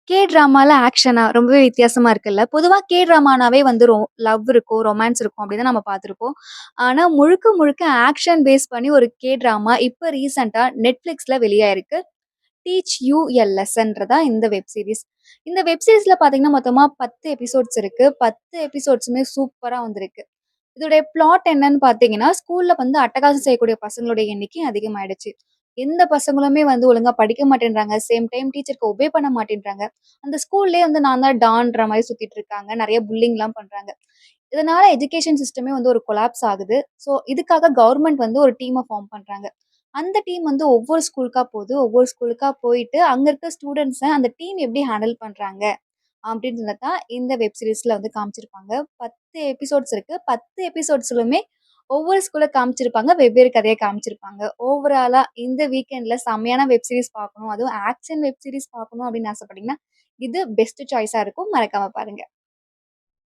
K ட்ராமால ஆக்ஷனா ரொம்பவே வித்தியாசமா இருக்குல்ல. பொதுவா கே ட்ராமானாவே வந்து லவ் இருக்கும், ரொமான்ஸ் இருக்கும் அப்படின்னு தான் நம்ம பார்த்துருப்போம். ஆனா முழுக்க முழுக்க ஆக்ஷன் பேஸ் பண்ணி ஒரு கே ட்ராமா இப்ப ரீசென்ட்டா Netflixல வெளியாயிருக்கு. டீச் யூ எ லெசன்றதா இந்த வெப் சீரிஸ். இந்த வெப் சீரிஸ்ல பார்த்தீங்கன்னா, மொத்தமா 10 எபிசோட்ஸ் இருக்கு. 10 எபிசோட்ஸுமே சூப்பரா வந்திருக்கு. இதோடைய பிளாட் என்னன்னு பார்த்தீங்கன்னா, ஸ்கூல்ல வந்து அட்டகாசம் செய்யக்கூடிய பசங்களுடைய எண்ணிக்கை அதிகமாயிடுச்சு. எந்த பசங்களுமே வந்து ஒழுங்கா படிக்க மாட்டேன்றாங்க. சேம் டைம் டீச்சருக்கு ஒபே பண்ண மாட்டேன்றாங்க. அந்த ஸ்கூல்லயே வந்து நான் தான் டான்ற மாரி சுத்திட்டு இருக்காங்க. நெறைய புல்லிங்லாம் பண்றாங்க. இதனால எஜுகேஷன் சிஸ்டமே வந்து ஒரு கொலாப்ஸ் ஆகுது. ஸோ, இதுக்காக கவர்மெண்ட் வந்து ஒரு டீம ஃபார்ம் பண்றாங்க. அந்த டீம் வந்து ஒவ்வொரு ஸ்கூலுக்கா போது. ஒவ்வொரு ஸ்கூலுக்கா போயிட்டு, அங்க இருக்க ஸ்டூடண்ட்ஸ அந்த டீம் எப்படி ஹேண்டில் பண்றாங்க? அப்படின்றத தான் இந்த வெப் சீரிஸ்ல வந்து காமிச்சிருப்பாங்க. 10 எபிசோட்ஸ் இருக்கு. 10 எபிசோட்ஸ்லுமே ஒவ்வொரு ஸ்கூல காமிச்சிருப்பாங்க. வெவ்வேறு கதைய காமிச்சிருப்பாங்க. ஓவராலா இந்த வீக்கெண்ட்ல செம்மையான வெப் சீரிஸ் பார்க்கணும். அதுவும் ஆக்ஷன் வெப் சீரிஸ் பார்க்கணும் அப்படின்னு ஆசைப்பட்டீங்கன்னா, இது பெஸ்ட் சாய்ஸா இருக்கும். மறக்காம பாருங்க.